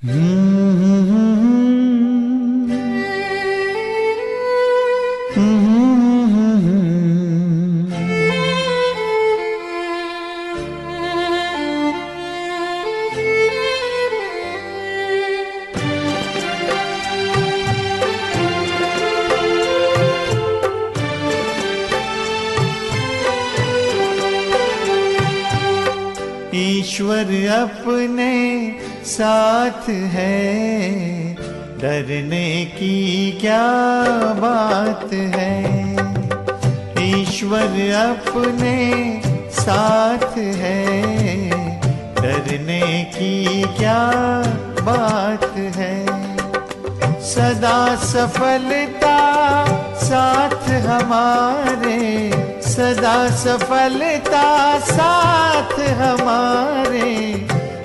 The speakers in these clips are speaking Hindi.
ईश्वर अपने साथ है, डरने की क्या बात है। ईश्वर अपने साथ है, डरने की क्या बात है। सदा सफलता साथ हमारे, सदा सफलता साथ हमारे,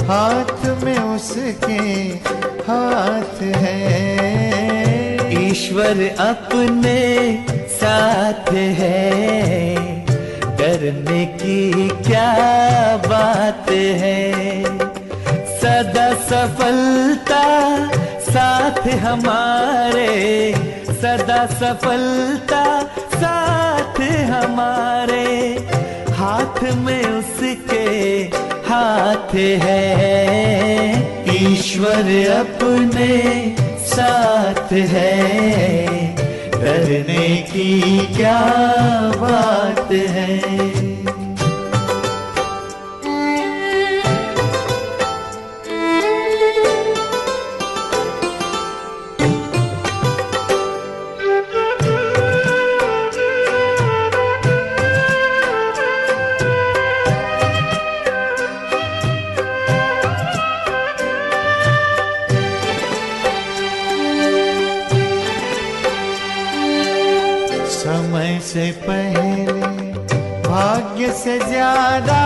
हाथ में उसके हाथ है। ईश्वर अपने साथ है, डरने की क्या बात है। सदा सफलता साथ हमारे, सदा सफलता साथ हमारे, हाथ में उसके हाथ है। ईश्वर अपने साथ है, डरने की क्या बात है। समय से पहले भाग्य से ज्यादा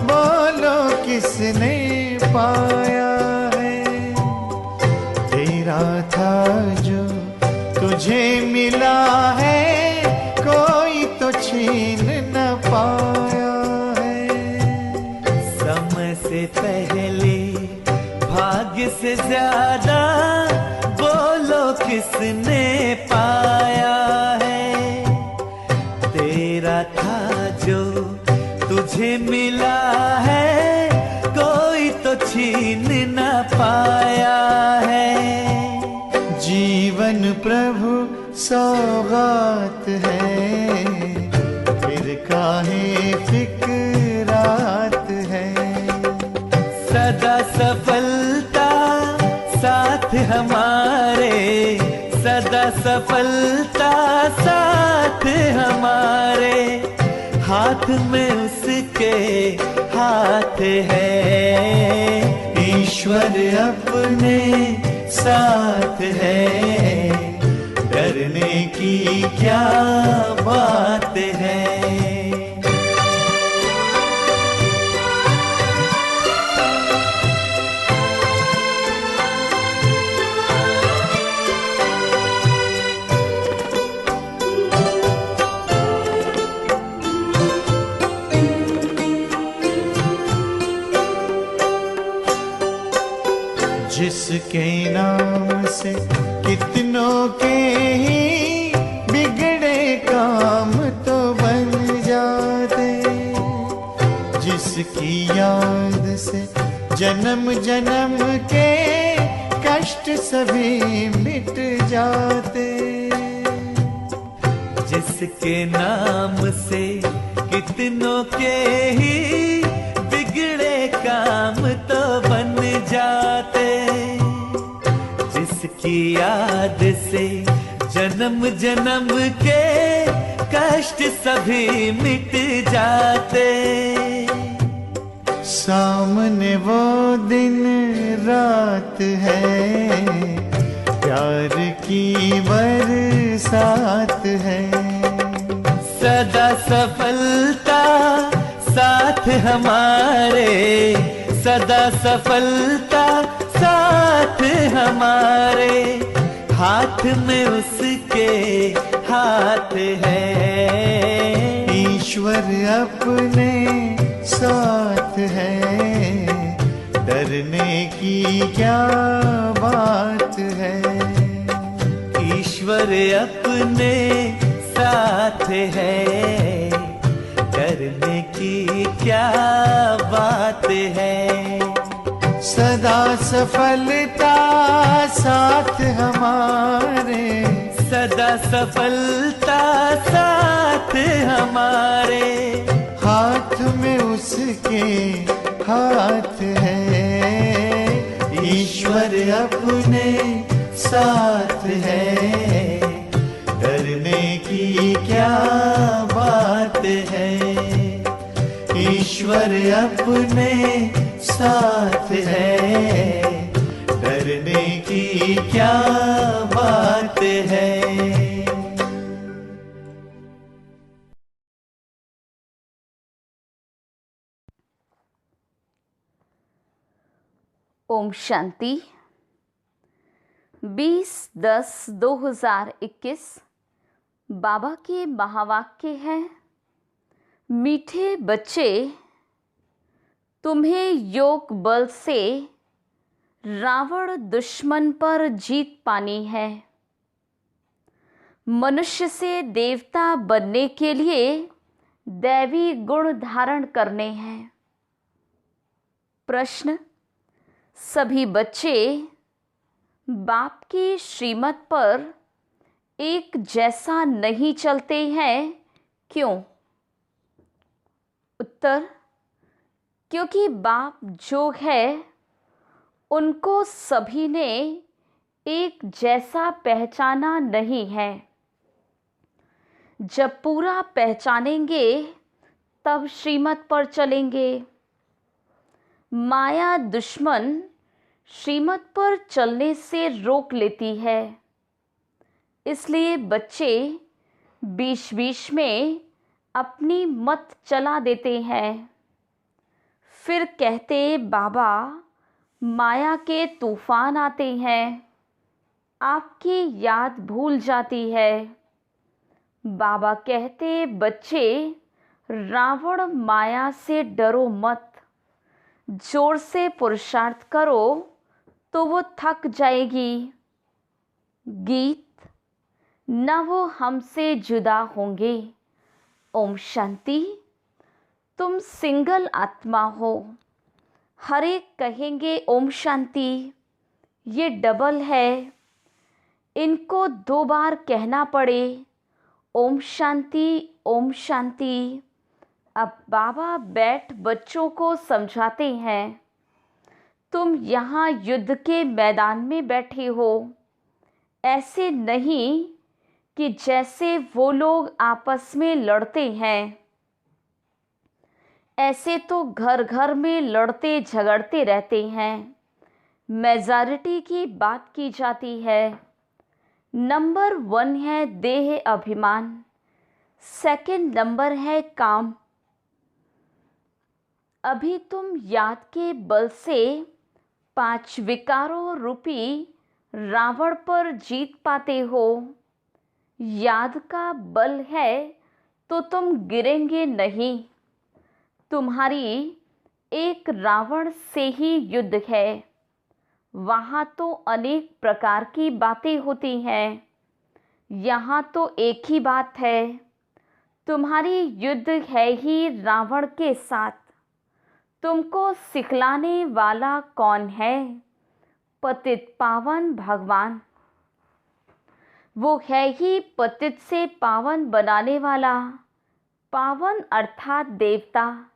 बोलो किसने पाया है। तेरा था जो तुझे मिला है, कोई तो छीन न पाया है। समय से पहले भाग्य से ज्यादा बोलो किसने पाया है। तेरा था जो तुझे मिला है, कोई तो छीन न पाया है। जीवन प्रभु सौगात है, फिर काहे फिक्रात है। सदा सफलता साथ हमारे, सदा सफलता साथ हमारे, हाथ में उसके हाथ है। ईश्वर अपने साथ है, डरने की क्या बात है। जिसके नाम से कितनों के ही बिगड़े काम तो बन जाते, जिसकी याद से जन्म जन्म के कष्ट सभी मिट जाते। जिसके नाम से कितनों के ही बिगड़े काम तो बन जाते, जिसकी याद से जन्म जन्म के कष्ट सभी मिट जाते। सामने वो दिन रात है, प्यार की बरसात है। सदा सफलता साथ हमारे, सदा सफलता साथ हमारे, हाथ में उसके हाथ है। ईश्वर अपने साथ है, डर डरने की क्या बात है। ईश्वर अपने साथ है, डरने की क्या बात है। सदा सफलता साथ हमारे, सदा सफलता साथ हमारे। हाथ में उसके हाथ है, ईश्वर अपने साथ है, डरने की क्या बात है। ईश्वर अपने साथ है, डरने की क्या बात है। ओम शांति। 20/10/2021 बाबा के महावाक्य है। मीठे बच्चे, तुम्हें योग बल से रावण दुश्मन पर जीत पानी है। मनुष्य से देवता बनने के लिए दैवी गुण धारण करने हैं। प्रश्न: सभी बच्चे बाप की श्रीमत पर एक जैसा नहीं चलते हैं, क्यों? उत्तर: क्योंकि बाप जो है उनको सभी ने एक जैसा पहचाना नहीं है। जब पूरा पहचानेंगे तब श्रीमत पर चलेंगे। माया दुश्मन श्रीमत पर चलने से रोक लेती है। इसलिए बच्चे बीच बीच में अपनी मत चला देते हैं। फिर कहते बाबा माया के तूफान आते हैं, आपकी याद भूल जाती है। बाबा कहते बच्चे रावण माया से डरो मत, जोर से पुरुषार्थ करो तो वो थक जाएगी। गीत: न वो हमसे जुदा होंगे। ओम शांति। तुम सिंगल आत्मा हो। हर एक कहेंगे ओम शांति, ये डबल है, इनको 2 बार कहना पड़े ओम शांति ओम शांति। अब बाबा बैठ बच्चों को समझाते हैं, तुम यहाँ युद्ध के मैदान में बैठे हो, ऐसे नहीं कि जैसे वो लोग आपस में लड़ते हैं। ऐसे तो घर घर में लड़ते झगड़ते रहते हैं। मेजॉरिटी की बात की जाती है। नंबर 1 है देह अभिमान, सेकंड नंबर है काम। अभी तुम याद के बल से 5 विकारों रूपी रावण पर जीत पाते हो। याद का बल है तो तुम गिरेंगे नहीं। तुम्हारी एक रावण से ही युद्ध है। वहाँ तो अनेक प्रकार की बातें होती हैं, यहाँ तो एक ही बात है। तुम्हारी युद्ध है ही रावण के साथ। तुमको सिखलाने वाला कौन है? पतित पावन भगवान। वो है ही पतित से पावन बनाने वाला। पावन अर्थात देवता।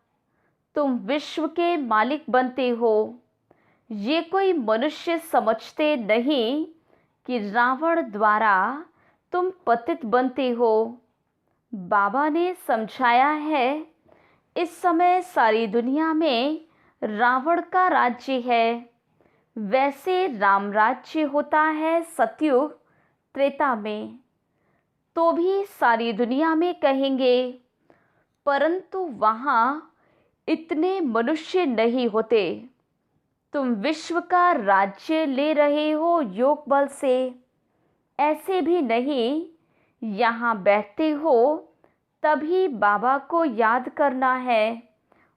तुम विश्व के मालिक बनते हो। ये कोई मनुष्य समझते नहीं कि रावण द्वारा तुम पतित बनते हो। बाबा ने समझाया है, इस समय सारी दुनिया में रावण का राज्य है। वैसे राम राज्य होता है सतयुग त्रेता में, तो भी सारी दुनिया में कहेंगे, परंतु वहाँ इतने मनुष्य नहीं होते। तुम विश्व का राज्य ले रहे हो योग बल से। ऐसे भी नहीं, यहाँ बैठते हो तभी बाबा को याद करना है,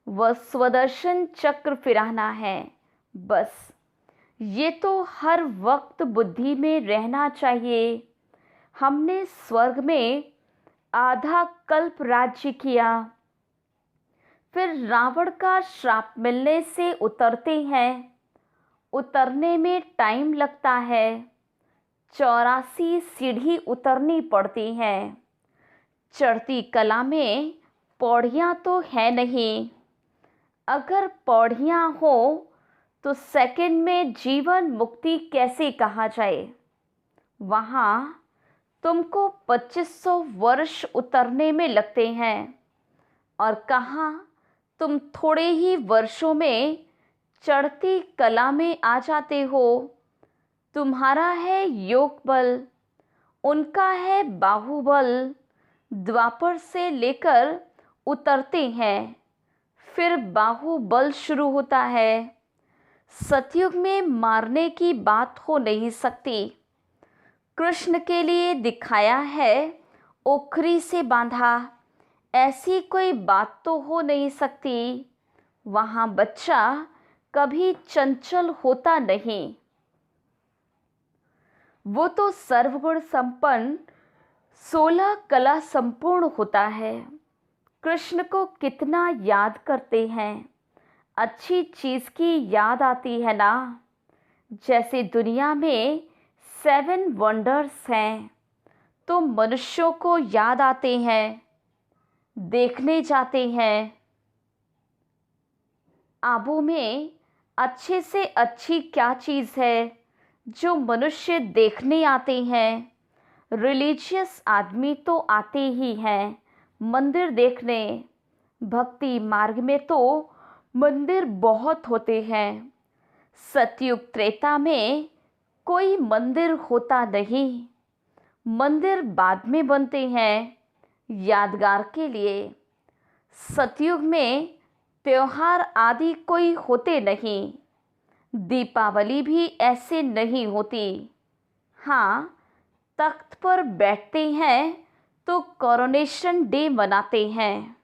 वह स्वदर्शन चक्र फिराना है। बस ये तो हर वक्त बुद्धि में रहना चाहिए। हमने स्वर्ग में आधा कल्प राज्य किया, फिर रावण का श्राप मिलने से उतरते हैं। उतरने में टाइम लगता है, 84 सीढ़ी उतरनी पड़ती हैं। चढ़ती कला में पौड़ियाँ तो है नहीं। अगर पौड़ियाँ हो तो सेकंड में जीवन मुक्ति कैसे कहा जाए। वहाँ तुमको 2500 वर्ष उतरने में लगते हैं, और कहाँ तुम थोड़े ही वर्षों में चढ़ती कला में आ जाते हो। तुम्हारा है योग बल, उनका है बाहुबल। द्वापर से लेकर उतरते हैं, फिर बाहुबल शुरू होता है। सतयुग में मारने की बात हो नहीं सकती। कृष्ण के लिए दिखाया है ओखरी से बांधा, ऐसी कोई बात तो हो नहीं सकती। वहाँ बच्चा कभी चंचल होता नहीं। वो तो सर्वगुण संपन्न 16 कला संपूर्ण होता है। कृष्ण को कितना याद करते हैं, अच्छी चीज़ की याद आती है ना। जैसे दुनिया में 7 वंडर्स हैं, तो मनुष्यों को याद आते हैं, देखने जाते हैं। आबू में अच्छे से अच्छी क्या चीज़ है जो मनुष्य देखने आते हैं। रिलीजियस आदमी तो आते ही हैं मंदिर देखने। भक्ति मार्ग में तो मंदिर बहुत होते हैं। सतयुग त्रेता में कोई मंदिर होता नहीं। मंदिर बाद में बनते हैं यादगार के लिए। सतयुग में त्योहार आदि कोई होते नहीं। दीपावली भी ऐसे नहीं होती। हाँ, तख्त पर बैठते हैं तो कोरोनेशन डे मनाते हैं।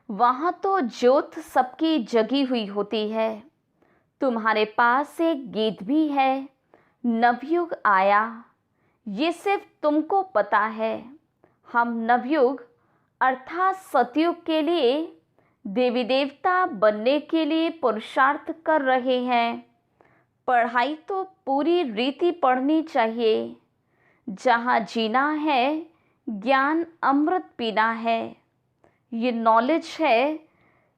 वहाँ तो ज्योत सबकी जगी हुई होती है। तुम्हारे पास एक गीत भी है, नवयुग आया। ये सिर्फ तुमको पता है। हम नवयुग अर्थात सतयुग के लिए देवी देवता बनने के लिए पुरुषार्थ कर रहे हैं। पढ़ाई तो पूरी रीति पढ़नी चाहिए। जहाँ जीना है, ज्ञान अमृत पीना है। ये नॉलेज है,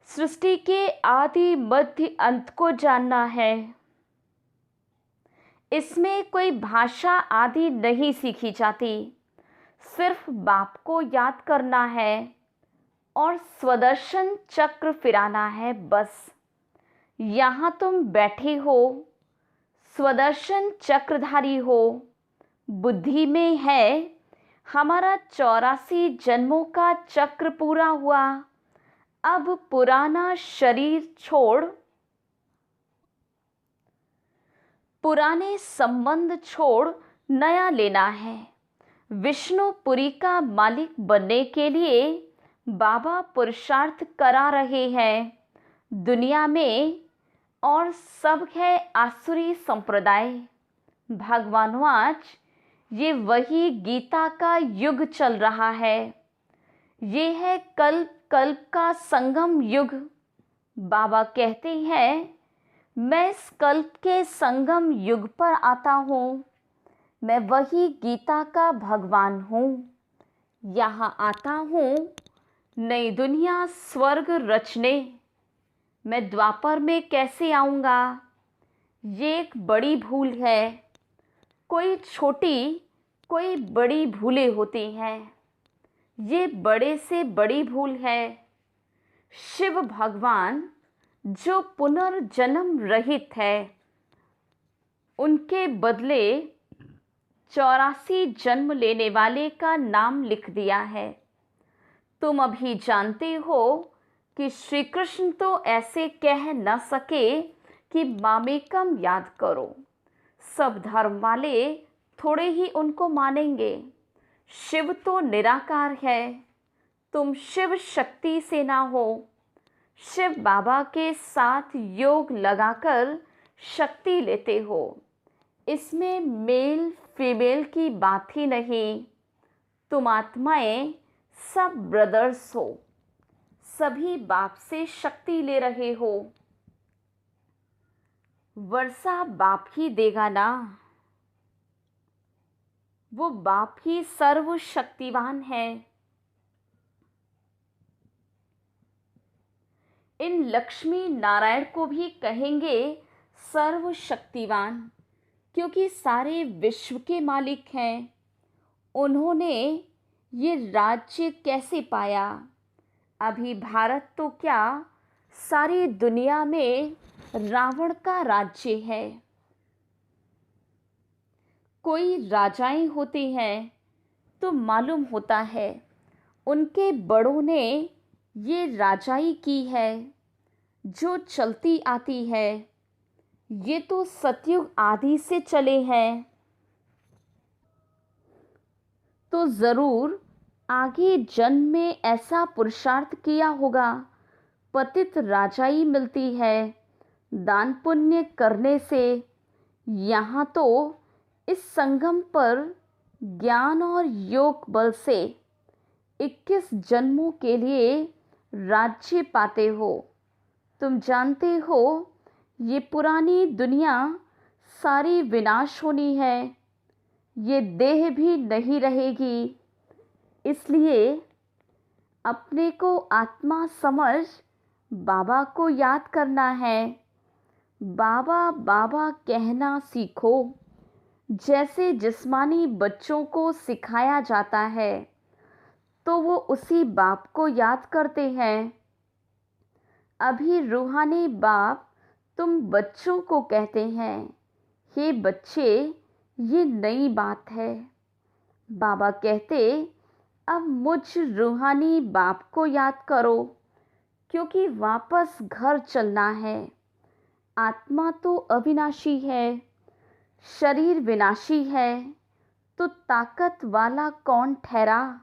सृष्टि के आदि मध्य अंत को जानना है। इसमें कोई भाषा आदि नहीं सीखी जाती। सिर्फ बाप को याद करना है और स्वदर्शन चक्र फिराना है, बस। यहाँ तुम बैठे हो, स्वदर्शन चक्रधारी हो। बुद्धि में है हमारा 84 जन्मों का चक्र पूरा हुआ। अब पुराना शरीर छोड़, पुराने संबंध छोड़ नया लेना है। विष्णुपुरी का मालिक बनने के लिए बाबा पुरुषार्थ करा रहे हैं दुनिया में। और सब है आसुरी संप्रदाय। भगवानवाच ये वही गीता का युग चल रहा है। ये है कल्प कल्प का संगम युग। बाबा कहते हैं, मैं इस कल्प के संगम युग पर आता हूँ। मैं वही गीता का भगवान हूँ। यहाँ आता हूँ नई दुनिया स्वर्ग रचने। मैं द्वापर में कैसे आऊँगा? ये एक बड़ी भूल है। कोई छोटी कोई बड़ी भूलें होती हैं। ये बड़े से बड़ी भूल है। शिव भगवान जो पुनर्जन्म रहित है, उनके बदले 84 जन्म लेने वाले का नाम लिख दिया है। तुम अभी जानते हो कि श्री कृष्ण तो ऐसे कह न सके कि मामेकम याद करो। सब धर्म वाले थोड़े ही उनको मानेंगे। शिव तो निराकार है। तुम शिव शक्ति से ना हो। शिव बाबा के साथ योग लगाकर शक्ति लेते हो। इसमें मेल फीमेल की बात ही नहीं। तुम आत्माएं सब ब्रदर्स हो, सभी बाप से शक्ति ले रहे हो। वर्षा बाप ही देगा ना, वो बाप ही सर्वशक्तिवान है। इन लक्ष्मी नारायण को भी कहेंगे सर्वशक्तिवान, क्योंकि सारे विश्व के मालिक हैं। उन्होंने ये राज्य कैसे पाया? अभी भारत तो क्या, सारी दुनिया में रावण का राज्य है। कोई राजाएं होती हैं तो मालूम होता है उनके बड़ों ने ये राजाई की है जो चलती आती है। ये तो सतयुग आदि से चले हैं, तो ज़रूर आगे जन्म में ऐसा पुरुषार्थ किया होगा। पतित राजाई मिलती है दान पुण्य करने से। यहाँ तो इस संगम पर ज्ञान और योग बल से 21 जन्मों के लिए राज्य पाते हो। तुम जानते हो ये पुरानी दुनिया सारी विनाश होनी है, ये देह भी नहीं रहेगी। इसलिए अपने को आत्मा समझ बाबा को याद करना है। बाबा बाबा कहना सीखो, जैसे जिस्मानी बच्चों को सिखाया जाता है तो वो उसी बाप को याद करते हैं। अभी रूहानी बाप तुम बच्चों को कहते हैं, हे बच्चे ये नई बात है। बाबा कहते अब मुझ रूहानी बाप को याद करो, क्योंकि वापस घर चलना है। आत्मा तो अविनाशी है, शरीर विनाशी है, तो ताकत वाला कौन ठहरा?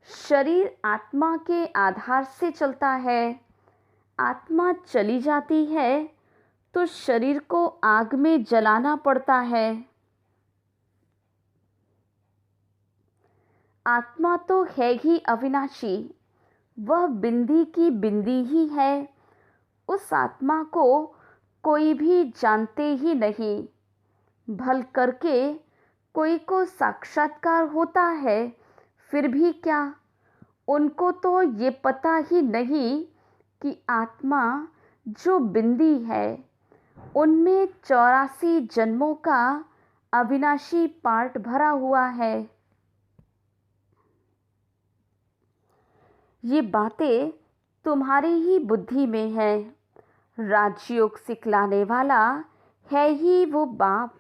शरीर आत्मा के आधार से चलता है। आत्मा चली जाती है तो शरीर को आग में जलाना पड़ता है। आत्मा तो है ही अविनाशी, वह बिंदी की बिंदी ही है। उस आत्मा को कोई भी जानते ही नहीं। भल करके कोई को साक्षात्कार होता है, फिर भी क्या, उनको तो ये पता ही नहीं कि आत्मा जो बिंदी है उनमें 84 जन्मों का अविनाशी पार्ट भरा हुआ है। ये बातें तुम्हारी ही बुद्धि में है। राजयोग सिखलाने वाला है ही वो बाप।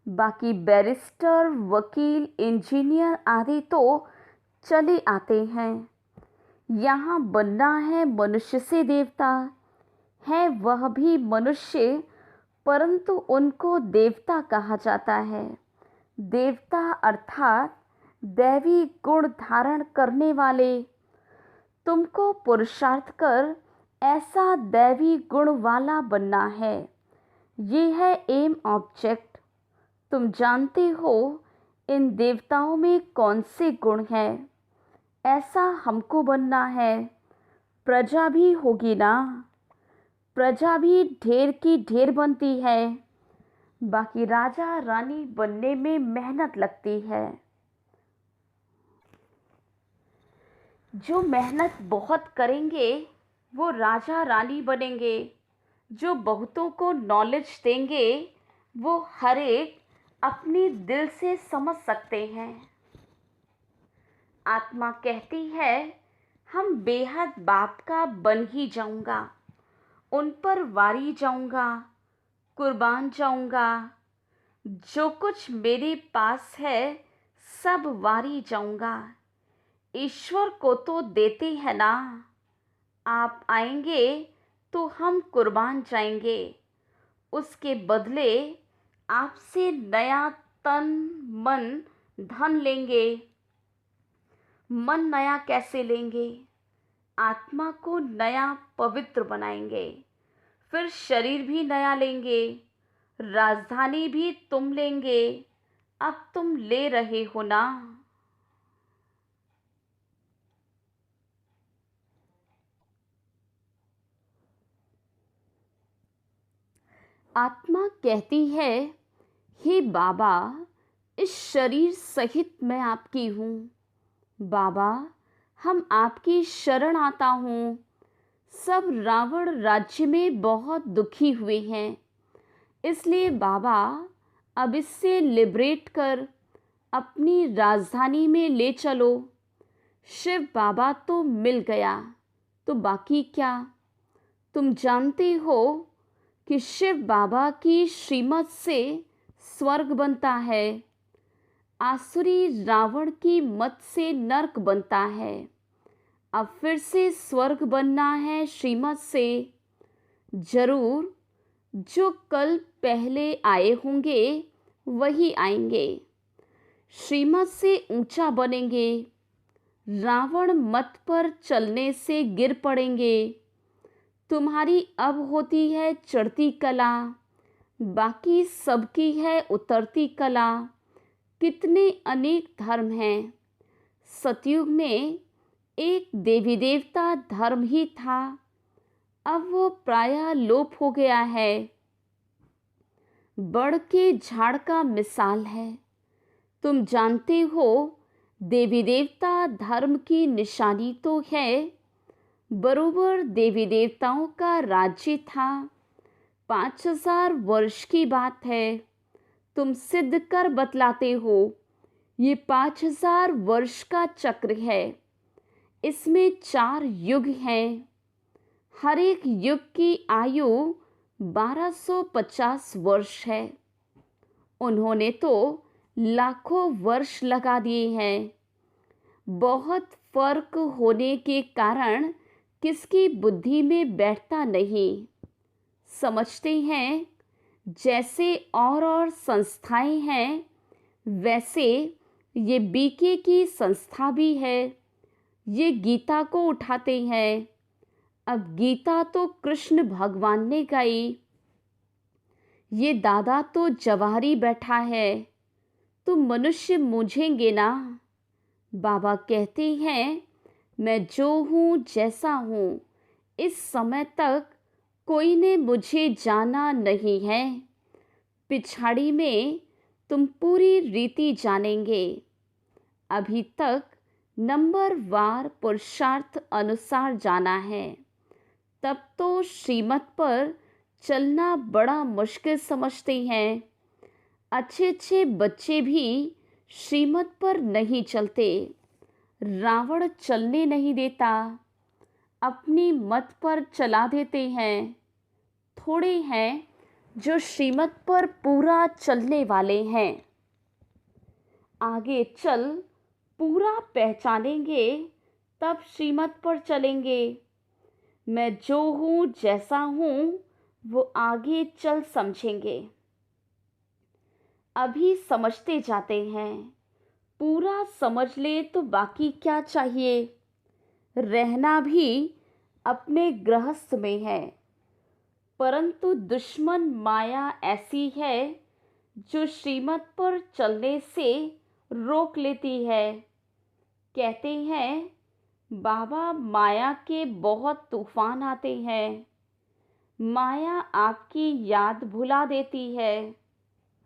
बाकी बैरिस्टर, वकील, इंजीनियर आदि तो चले आते हैं। यहाँ बनना है मनुष्य से देवता, है वह भी मनुष्य, परंतु उनको देवता कहा जाता है। देवता अर्थात दैवी गुण धारण करने वाले। तुमको पुरुषार्थ कर ऐसा दैवी गुण वाला बनना है। ये है एम ऑब्जेक्ट। तुम जानते हो इन देवताओं में कौन से गुण हैं। ऐसा हमको बनना है। प्रजा भी होगी ना, प्रजा भी ढेर की ढेर बनती है। बाकी राजा रानी बनने में मेहनत लगती है। जो मेहनत बहुत करेंगे वो राजा रानी बनेंगे। जो बहुतों को नॉलेज देंगे वो हर एक अपनी दिल से समझ सकते हैं। आत्मा कहती है हम बेहद बाप का बन ही जाऊंगा, उन पर वारी जाऊंगा, कुर्बान जाऊंगा। जो कुछ मेरे पास है सब वारी जाऊंगा। ईश्वर को तो देते हैं ना, आप आएंगे तो हम कुर्बान जाएंगे। उसके बदले आपसे नया तन मन धन लेंगे। मन नया कैसे लेंगे? आत्मा को नया पवित्र बनाएंगे, फिर शरीर भी नया लेंगे, राजधानी भी तुम लेंगे, अब तुम ले रहे हो ना। आत्मा कहती है, हे बाबा, इस शरीर सहित मैं आपकी हूँ। बाबा, हम आपकी शरण आता हूँ। सब रावण राज्य में बहुत दुखी हुए हैं, इसलिए बाबा अब इससे लिबरेट कर अपनी राजधानी में ले चलो। शिव बाबा तो मिल गया, तो बाकी क्या। तुम जानते हो कि शिव बाबा की श्रीमत से स्वर्ग बनता है, आसुरी रावण की मत से नरक बनता है। अब फिर से स्वर्ग बनना है श्रीमत से। जरूर जो कल पहले आए होंगे वही आएंगे, श्रीमत से ऊंचा बनेंगे। रावण मत पर चलने से गिर पड़ेंगे। तुम्हारी अब होती है चढ़ती कला, बाकी सबकी है उतरती कला। कितने अनेक धर्म हैं। सतयुग में एक देवी देवता धर्म ही था, अब वो प्रायः लोप हो गया है। बड़ के झाड़ का मिसाल है। तुम जानते हो देवी देवता धर्म की निशानी तो है। बरोबर देवी देवताओं का राज्य था। 5000 वर्ष की बात है। तुम सिद्ध कर बतलाते हो। ये 5000 वर्ष का चक्र है। इसमें 4 युग हैं। हर एक युग की आयु 1250 वर्ष है। उन्होंने तो लाखों वर्ष लगा दिए हैं। बहुत फर्क होने के कारण किसकी बुद्धि में बैठता नहीं। समझते हैं जैसे और संस्थाएं हैं, वैसे ये बीके की संस्था भी है। ये गीता को उठाते हैं। अब गीता तो कृष्ण भगवान ने गाई। ये दादा तो जवाहरी बैठा है, तो मनुष्य मूझेंगे ना। बाबा कहते हैं, मैं जो हूँ जैसा हूँ, इस समय तक कोई ने मुझे जाना नहीं है। पिछाड़ी में तुम पूरी रीति जानेंगे। अभी तक नंबर वार पुरुषार्थ अनुसार जाना है। तब तो श्रीमत पर चलना बड़ा मुश्किल समझते हैं। अच्छे अच्छे बच्चे भी श्रीमत पर नहीं चलते। रावण चलने नहीं देता, अपनी मत पर चला देते हैं। थोड़े हैं जो श्रीमत पर पूरा चलने वाले हैं। आगे चल पूरा पहचानेंगे, तब श्रीमत पर चलेंगे। मैं जो हूँ जैसा हूँ वो आगे चल समझेंगे। अभी समझते जाते हैं। पूरा समझ ले तो बाकी क्या चाहिए। रहना भी अपने गृहस्थ में है, परंतु दुश्मन माया ऐसी है जो श्रीमत पर चलने से रोक लेती है। कहते हैं बाबा, माया के बहुत तूफान आते हैं। माया आपकी याद भुला देती है।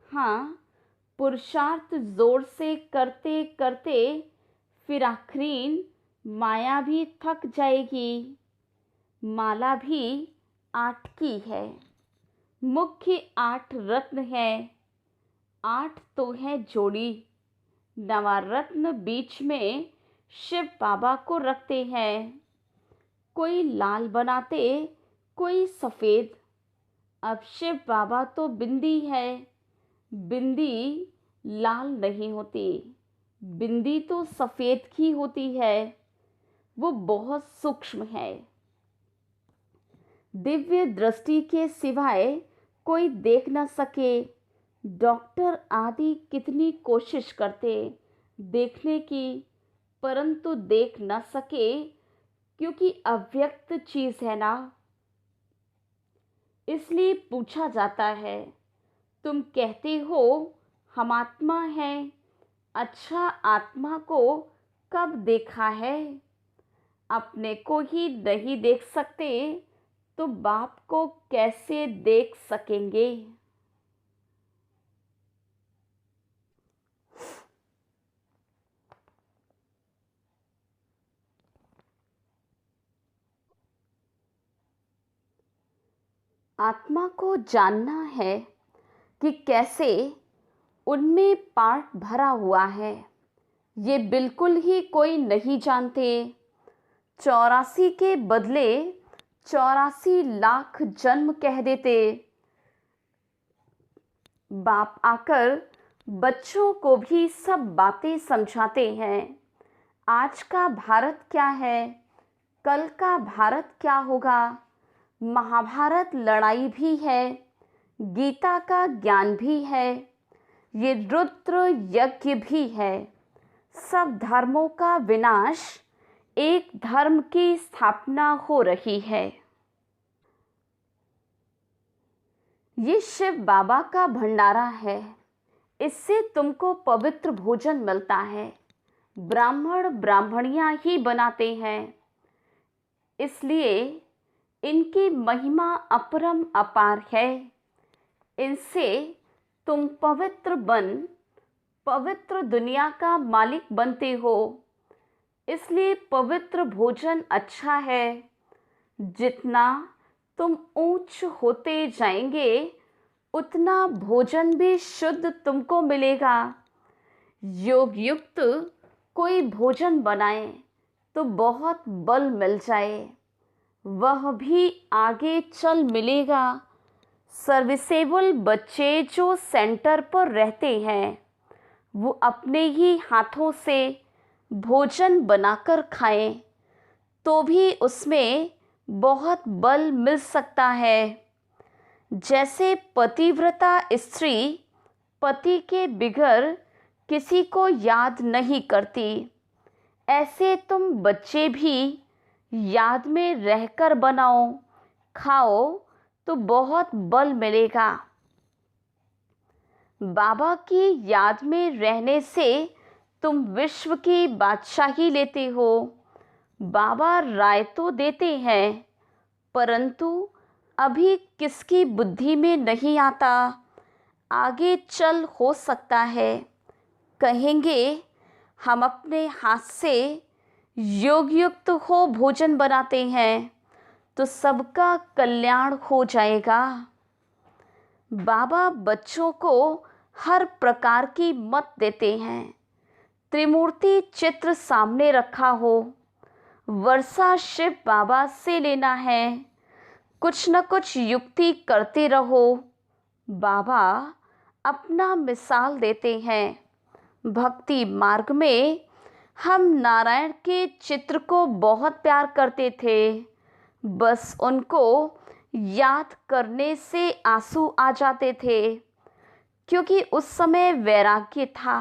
हाँ, पुरुषार्थ जोर से करते करते फिर आखिरीन माया भी थक जाएगी। माला भी 8 की है। मुख्य 8 रत्न है। 8 तो है जोड़ी। नवा रत्न बीच में शिव बाबा को रखते हैं। कोई लाल बनाते, कोई सफ़ेद। अब शिव बाबा तो बिंदी है। बिंदी लाल नहीं होती, बिंदी तो सफ़ेद की होती है। वो बहुत सूक्ष्म है। दिव्य दृष्टि के सिवाय कोई देख न सके। डॉक्टर आदि कितनी कोशिश करते देखने की, परंतु देख न सके क्योंकि अव्यक्त चीज़ है ना, इसलिए पूछा जाता है। तुम कहते हो हम आत्मा हैं। अच्छा, आत्मा को कब देखा है? अपने को ही नहीं देख सकते तो बाप को कैसे देख सकेंगे? आत्मा को जानना है कि कैसे उनमें पार्ट भरा हुआ है, ये बिल्कुल ही कोई नहीं जानते। 84 के बदले 84 लाख जन्म कह देते। बाप आकर बच्चों को भी सब बातें समझाते हैं। आज का भारत क्या है, कल का भारत क्या होगा। महाभारत लड़ाई भी है, गीता का ज्ञान भी है, ये रुद्र यज्ञ भी है। सब धर्मों का विनाश, एक धर्म की स्थापना हो रही है। ये शिव बाबा का भंडारा है, इससे तुमको पवित्र भोजन मिलता है। ब्राह्मण ब्राह्मणियाँ ही बनाते हैं, इसलिए इनकी महिमा अपरम अपार है। इनसे तुम पवित्र बन पवित्र दुनिया का मालिक बनते हो। इसलिए पवित्र भोजन अच्छा है। जितना तुम ऊंच होते जाएंगे उतना भोजन भी शुद्ध तुमको मिलेगा। योग युक्त कोई भोजन बनाए तो बहुत बल मिल जाए, वह भी आगे चल मिलेगा। सर्विसेबल बच्चे जो सेंटर पर रहते हैं वो अपने ही हाथों से भोजन बनाकर खाएं तो भी उसमें बहुत बल मिल सकता है। जैसे पतिव्रता स्त्री पति के बिगर किसी को याद नहीं करती, ऐसे तुम बच्चे भी याद में रहकर बनाओ, खाओ तो बहुत बल मिलेगा। बाबा की याद में रहने से तुम विश्व की बादशाही लेते हो। बाबा राय तो देते हैं, परंतु अभी किसकी बुद्धि में नहीं आता। आगे चल हो सकता है कहेंगे हम अपने हाथ से योग युक्त हो भोजन बनाते हैं तो सबका कल्याण हो जाएगा। बाबा बच्चों को हर प्रकार की मत देते हैं। त्रिमूर्ति चित्र सामने रखा हो, वर्षा शिव बाबा से लेना है। कुछ न कुछ युक्ति करते रहो। बाबा अपना मिसाल देते हैं। भक्ति मार्ग में हम नारायण के चित्र को बहुत प्यार करते थे। बस उनको याद करने से आंसू आ जाते थे, क्योंकि उस समय वैराग्य था।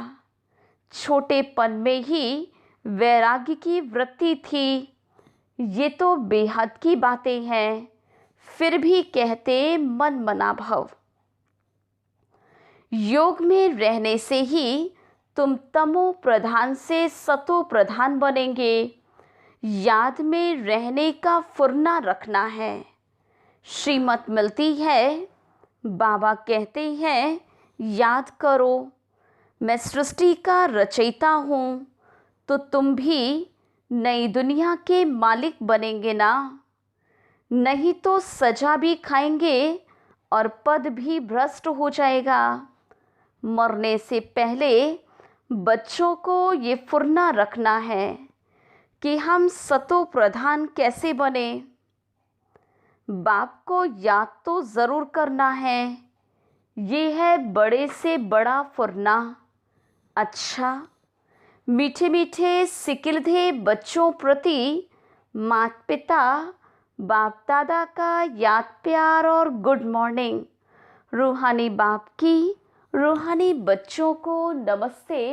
छोटेपन में ही वैराग्य की वृत्ति थी। ये तो बेहद की बातें हैं, फिर भी कहते मन मना भव। योग में रहने से ही तुम तमो प्रधान से सतो प्रधान बनेंगे। याद में रहने का फुरना रखना है। श्रीमत मिलती है, बाबा कहते हैं याद करो मैं सृष्टि का रचयिता हूँ, तो तुम भी नई दुनिया के मालिक बनेंगे ना। नहीं तो सजा भी खाएंगे और पद भी भ्रष्ट हो जाएगा। मरने से पहले बच्चों को ये फुरना रखना है कि हम सतो प्रधान कैसे बने। बाप को याद तो ज़रूर करना है, ये है बड़े से बड़ा फुरना। अच्छा, मीठे मीठे सिकिलधे बच्चों प्रति माता पिता बाप दादा का याद प्यार और गुड मॉर्निंग। रूहानी बाप की रूहानी बच्चों को नमस्ते।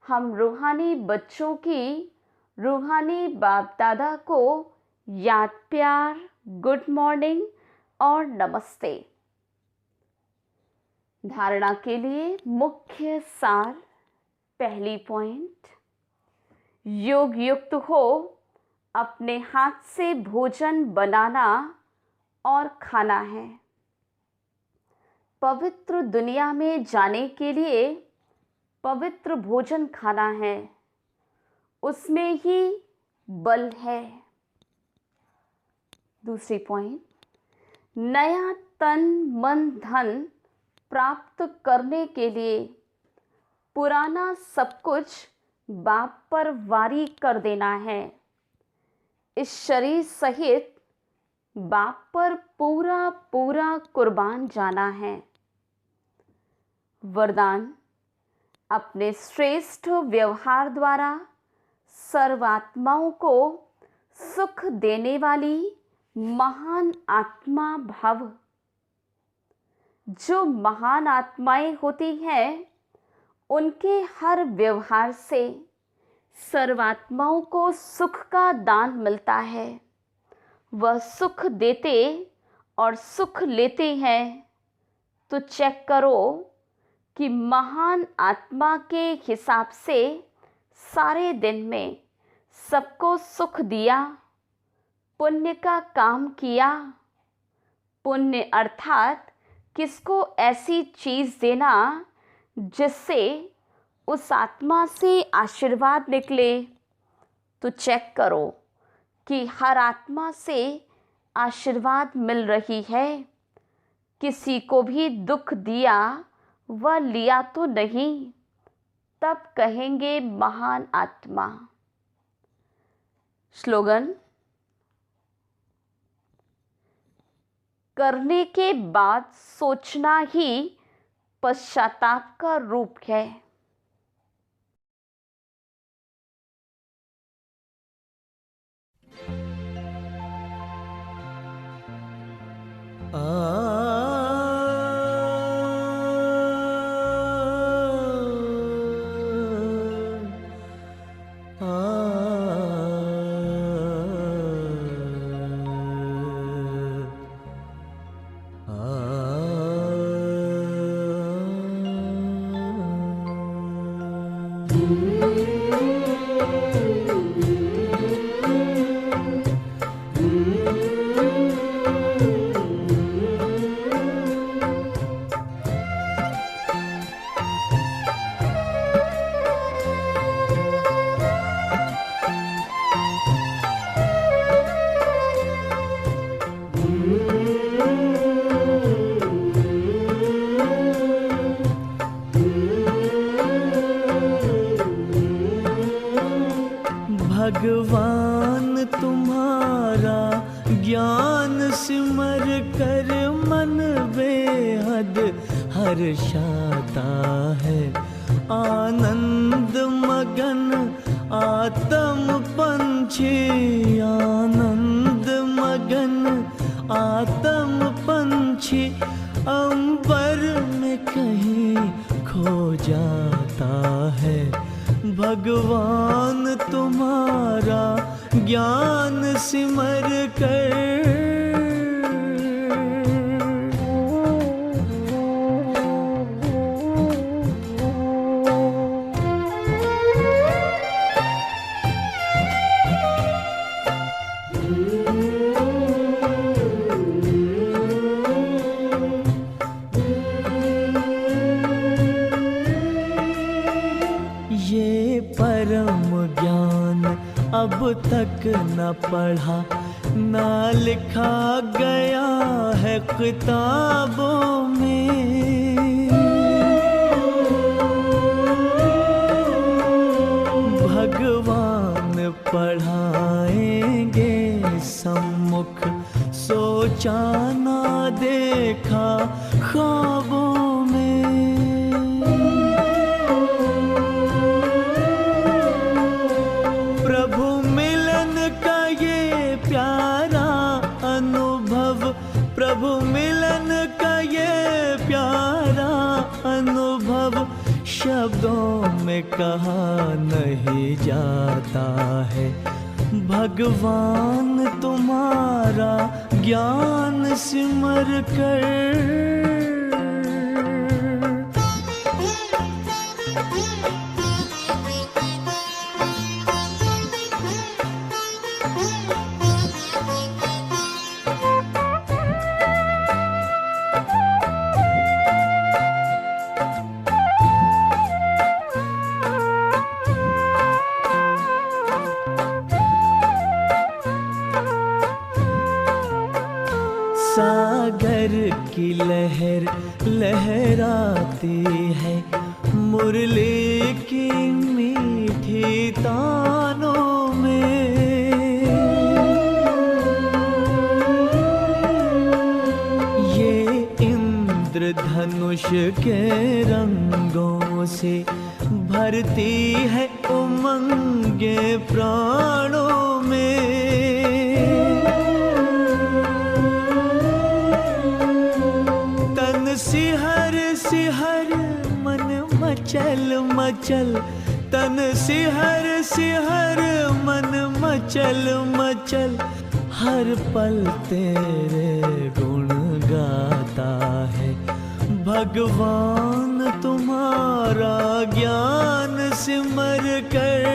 हम रूहानी बच्चों की रूहानी बाप दादा को याद, प्यार, गुड मॉर्निंग और नमस्ते। धारणा के लिए मुख्य सार। पहली पॉइंट, योग युक्त हो अपने हाथ से भोजन बनाना और खाना है। पवित्र दुनिया में जाने के लिए पवित्र भोजन खाना है, उसमें ही बल है। दूसरी पॉइंट, नया तन मन धन प्राप्त करने के लिए पुराना सब कुछ बाप पर वारी कर देना है। इस शरीर सहित बाप पर पूरा पूरा कुर्बान जाना है। वरदान, अपने श्रेष्ठ व्यवहार द्वारा सर्वात्माओं को सुख देने वाली महान आत्मा भव। जो महान आत्माएं होती हैं, उनके हर व्यवहार से सर्वात्माओं को सुख का दान मिलता है। वह सुख देते और सुख लेते हैं। तो चेक करो कि महान आत्मा के हिसाब से सारे दिन में सबको सुख दिया, पुण्य का काम किया। पुण्य अर्थात किसको ऐसी चीज़ देना जिससे उस आत्मा से आशीर्वाद निकले। तो चेक करो कि हर आत्मा से आशीर्वाद मिल रही है। किसी को भी दुख दिया व लिया तो नहीं, तब कहेंगे महान आत्मा। स्लोगन, करने के बाद सोचना ही पश्चाताप का रूप है। भगवान तुम्हारा ज्ञान सिमर कर मन बेहद हर्षाता है। आनंद मगन आत्म पंछी, आनंद मगन आत्म पंछी अंबर में कहीं खो जाता है। भगवान तुम्हारा ज्ञान सिमर कर अब तक न पढ़ा न लिखा गया है किताबों में। भगवान पढ़ाएंगे सम्मुख, सोचा ना देखा ख्वाबों में। प्रभु मिलन का ये प्यारा अनुभव, प्रभु मिलन का ये प्यारा अनुभव शब्दों में कहा नहीं जाता है। भगवान तुम्हारा ज्ञान सिमर कर। सागर की लहर लहराती है, मुरली की मीठी तानों में। ये इंद्रधनुष के रंगों से भरती है उमंगे प्राणों में। सिहर सिहर मन मचल मचल, तन सिहर सिहर मन मचल मचल। हर पल तेरे गुण गाता है, भगवान तुम्हारा ज्ञान सिमर कर।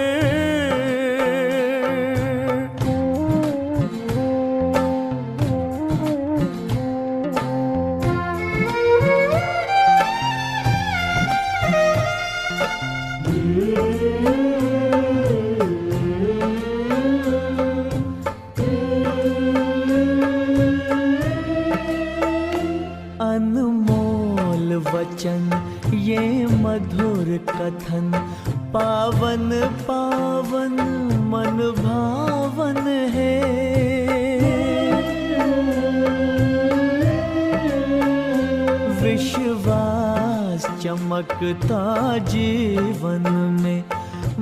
अनमोल वचन ये मधुर कथन, पावन पावन मन भावन है। विश्वास चमकता जीवन में,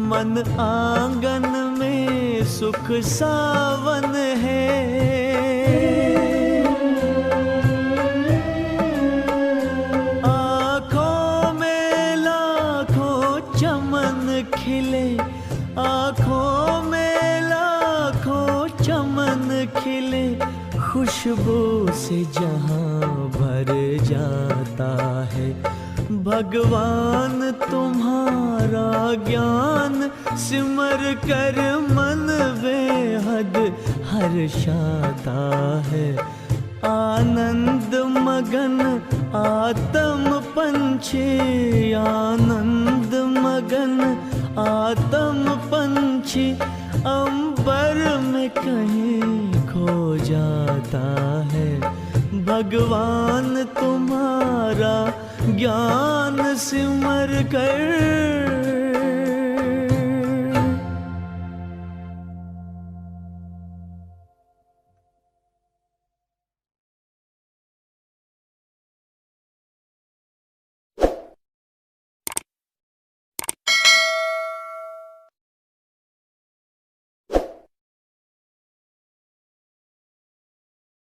मन आंगन में सुख सावन है। खिले आँखों में लाखों चमन खिले, खुशबू से जहां भर जाता है। भगवान तुम्हारा ज्ञान सिमर कर मन बेहद हर्षाता है। आनंद मगन आत्म पंछी, आनंद मगन आत्म पंछी, अंबर में कहीं खो जाता है। भगवान तुम्हारा ज्ञान सिमर कर।